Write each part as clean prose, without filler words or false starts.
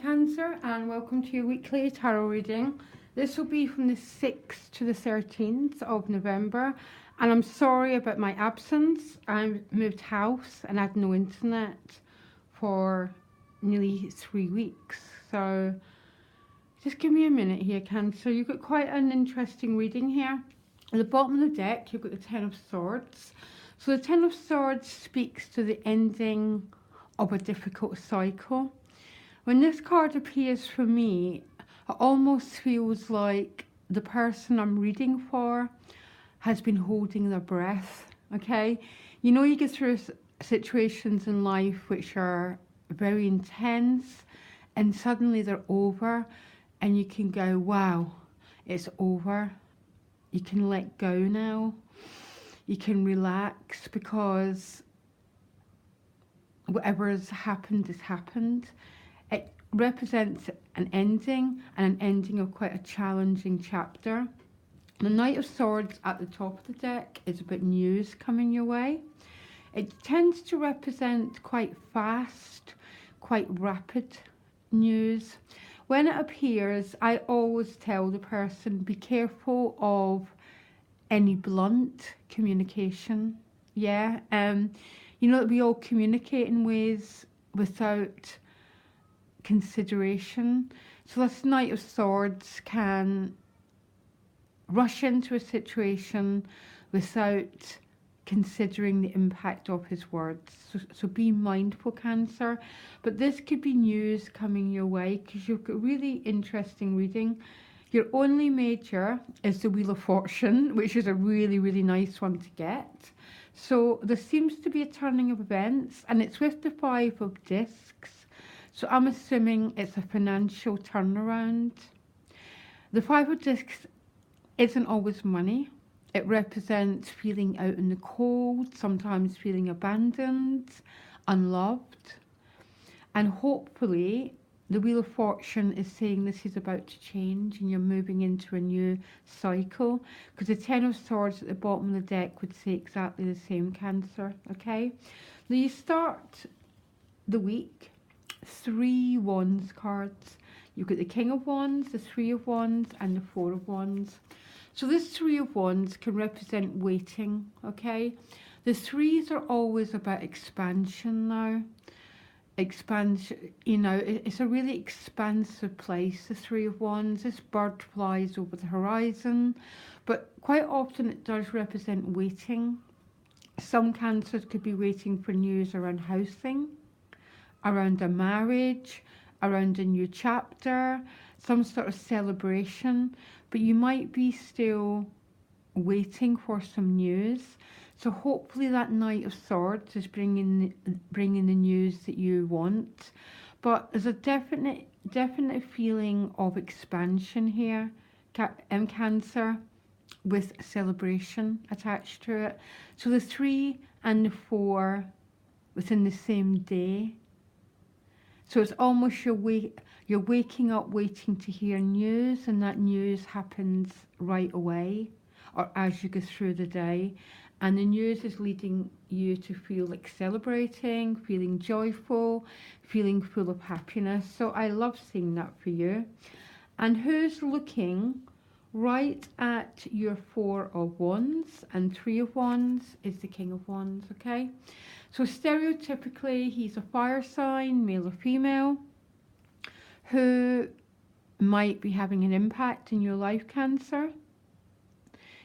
Cancer, and welcome to your weekly tarot reading. This will be from the 6th to the 13th of November, and I'm sorry about my absence. I moved house and had no internet for nearly 3 weeks, so just give me a minute here, Cancer. You've got quite an interesting reading here. At the bottom of the deck, you've got the Ten of Swords. So the Ten of Swords speaks to the ending of a difficult cycle. When this card appears for me, it almost feels like the person I'm reading for has been holding their breath, okay? You know, you get through situations in life which are very intense and suddenly they're over and you can go, wow, it's over. You can let go now. You can relax because whatever has happened has happened. It represents an ending, and an ending of quite a challenging chapter. The Knight of Swords at the top of the deck is about news coming your way. It tends to represent quite fast, quite rapid news. When it appears, I always tell the person, be careful of any blunt communication. Yeah, you know that we all communicate in ways without consideration. So this Knight of Swords can rush into a situation without considering the impact of his words. So be mindful, Cancer. But this could be news coming your way because you've got really interesting reading. Your only major is the Wheel of Fortune, which is a really, really nice one to get. So there seems to be a turning of events, and it's with the Five of Discs. So I'm assuming it's a financial turnaround. The Five of Discs isn't always money. It represents feeling out in the cold, sometimes feeling abandoned, unloved. And hopefully the Wheel of Fortune is saying this is about to change and you're moving into a new cycle. Because the Ten of Swords at the bottom of the deck would say exactly the same, Cancer. Okay? Now you start the week 3 Wands cards. You've got the King of Wands, the 3 of Wands, and the 4 of Wands. So this 3 of Wands can represent waiting, okay? The 3s are always about expansion now. Expansion, you know, it's a really expansive place, the 3 of Wands. This bird flies over the horizon, but quite often it does represent waiting. Some Cancers could be waiting for news around housing, around a marriage, around a new chapter, some sort of celebration, but you might be still waiting for some news. So hopefully that Knight of Swords is bringing the news that you want. But there's a definite feeling of expansion here, Cancer, with celebration attached to it. So the 3 and the 4 within the same day. So it's almost you're waking up waiting to hear news, and that news happens right away or as you go through the day. And the news is leading you to feel like celebrating, feeling joyful, feeling full of happiness. So I love seeing that for you. And who's looking right at your 4 of Wands and 3 of Wands is the King of Wands, okay? So stereotypically, he's a fire sign, male or female, who might be having an impact in your life, Cancer.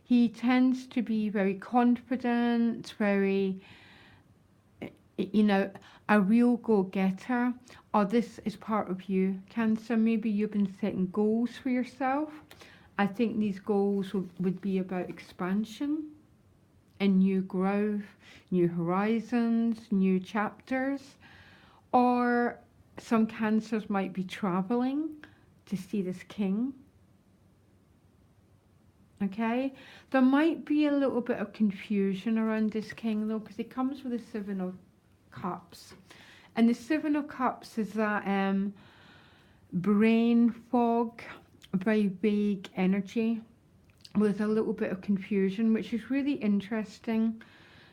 He tends to be very confident, very, you know, a real go-getter. Or this is part of you, Cancer. Maybe you've been setting goals for yourself. I think these goals would be about expansion and new growth, new horizons, new chapters. Or some Cancers might be traveling to see this king. Okay, there might be a little bit of confusion around this king though, because it comes with the 7 of Cups. And the 7 of Cups is that brain fog, very vague energy with a little bit of confusion, which is really interesting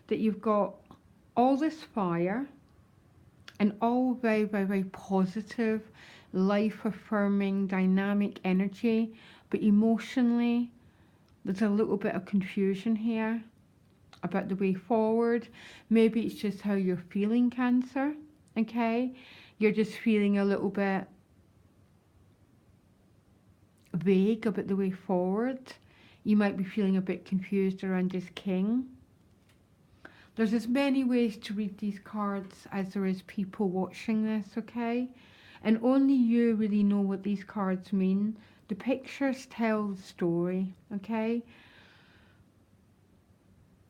that you've got all this fire and all very, very, very positive, life affirming, dynamic energy, but emotionally, there's a little bit of confusion here about the way forward. Maybe it's just how you're feeling, Cancer, okay? You're just feeling a little bit vague about the way forward. You might be feeling a bit confused around this King. There's as many ways to read these cards as there is people watching this, okay? And only you really know what these cards mean. The pictures tell the story, okay?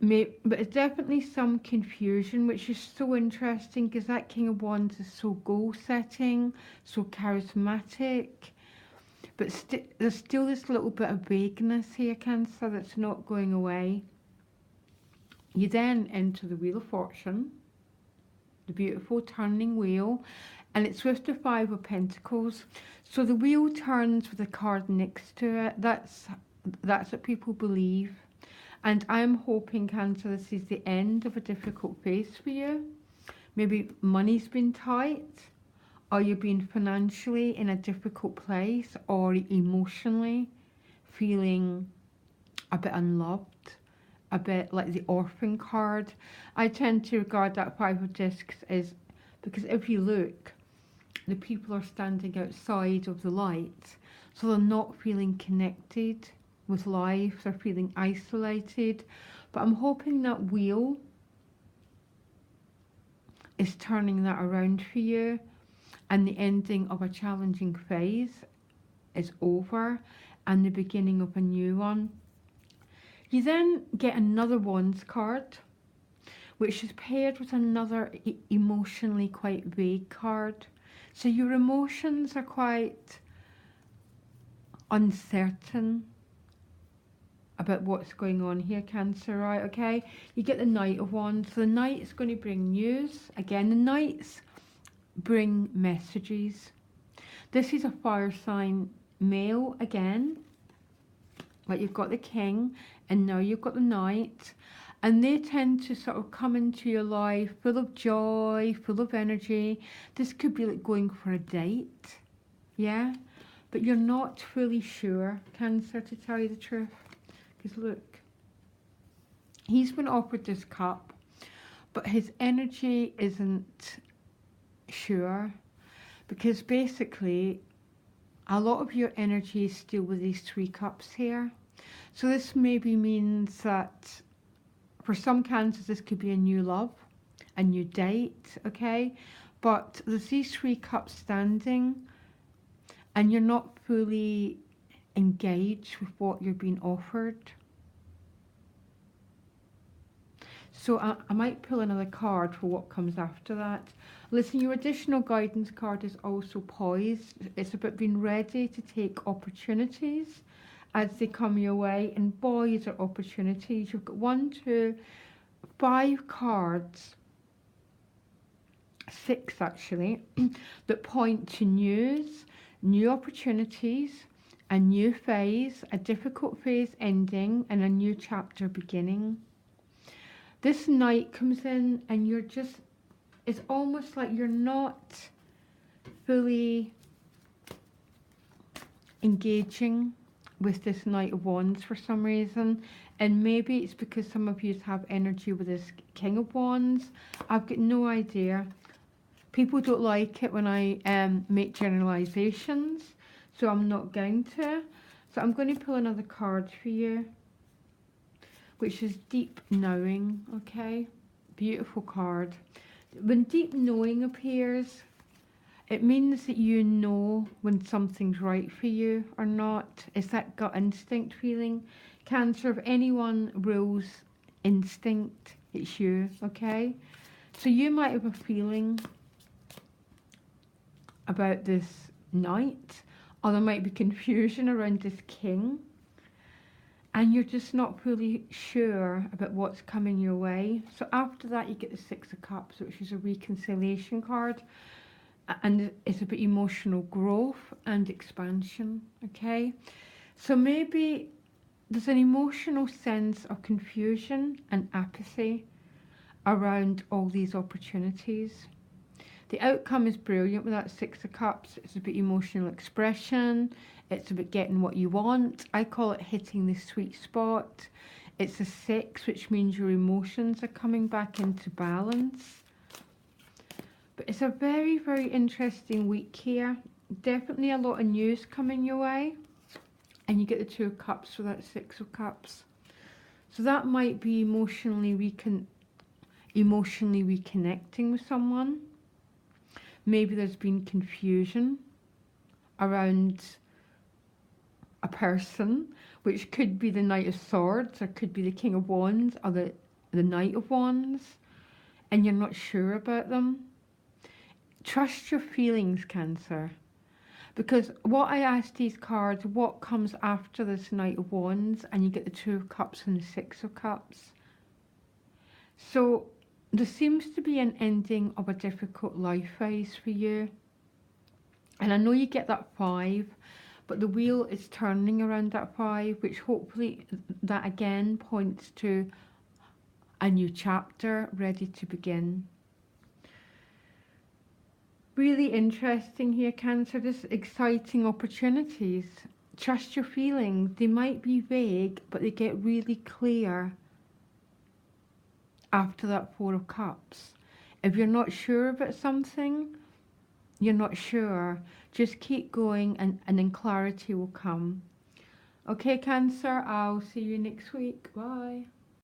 But it's definitely some confusion, which is so interesting because that King of Wands is so goal-setting, so charismatic. But there's still this little bit of vagueness here, Cancer, that's not going away. You then enter the Wheel of Fortune, the beautiful turning wheel, and it's with the Five of Pentacles. So the wheel turns with a card next to it. That's what people believe. And I'm hoping, Cancer, this is the end of a difficult phase for you. Maybe money's been tight, or you've been financially in a difficult place, or emotionally feeling a bit unloved, a bit like the orphan card. I tend to regard that Five of Discs as, because if you look, the people are standing outside of the light, so they're not feeling connected with life, they're feeling isolated. But I'm hoping that wheel is turning that around for you, and the ending of a challenging phase is over, and the beginning of a new one. You then get another Wands card, which is paired with another emotionally quite vague card. So your emotions are quite uncertain about what's going on here, Cancer, right? Okay, you get the Knight of Wands. So the Knight is going to bring news. Again, the Knights bring messages. This is a fire sign male again. Like you've got the King, and now you've got the Knight, and they tend to sort of come into your life full of joy, full of energy. This could be like going for a date, yeah? But you're not fully sure, Cancer, to tell you the truth. Because look, he's been offered this cup, but his energy isn't sure, because basically a lot of your energy is still with these three cups here. So this maybe means that for some Cancers, this could be a new love, a new date, okay? But there's these three cups standing, and you're not fully engaged with what you're being offered. So I might pull another card for what comes after that. Listen, your additional guidance card is also poised. It's about being ready to take opportunities as they come your way. And boy, is there opportunities. You've got 1, 2, 5 cards, 6 actually, that point to news, new opportunities, a new phase, a difficult phase ending, and a new chapter beginning. This Knight comes in and you're just, it's almost like you're not fully engaging with this Knight of Wands for some reason. And maybe it's because some of you have energy with this King of Wands. I've got no idea. People don't like it when I make generalizations, so I'm not going to. So I'm going to pull another card for you, which is Deep Knowing, okay? Beautiful card. When Deep Knowing appears, it means that you know when something's right for you or not. It's that gut instinct feeling. Cancer, if anyone rules instinct, it's you, okay? So you might have a feeling about this Knight, or there might be confusion around this King, and you're just not fully sure about what's coming your way. So after that, you get the Six of Cups, which is a reconciliation card, and it's about emotional growth and expansion, okay? So maybe there's an emotional sense of confusion and apathy around all these opportunities. The outcome is brilliant with that Six of Cups. It's about emotional expression. It's about getting what you want. I call it hitting the sweet spot. It's a 6, which means your emotions are coming back into balance. But it's a very, very interesting week here. Definitely a lot of news coming your way. And you get the 2 of Cups for that 6 of Cups. So that might be emotionally reconnecting with someone. Maybe there's been confusion around a person, which could be the Knight of Swords, or could be the King of Wands, or the Knight of Wands, and you're not sure about them. Trust your feelings, Cancer. Because what I asked these cards, what comes after this Knight of Wands, and you get the 2 of Cups and the 6 of Cups. So there seems to be an ending of a difficult life phase for you. And I know you get that 5, but the wheel is turning around that 5, which hopefully that again points to a new chapter ready to begin. Really interesting here, Cancer. This exciting opportunities. Trust your feelings. They might be vague, but they get really clear after that 4 of Cups. If you're not sure about something, you're not sure. Just keep going and then clarity will come. Okay, Cancer, I'll see you next week. Bye.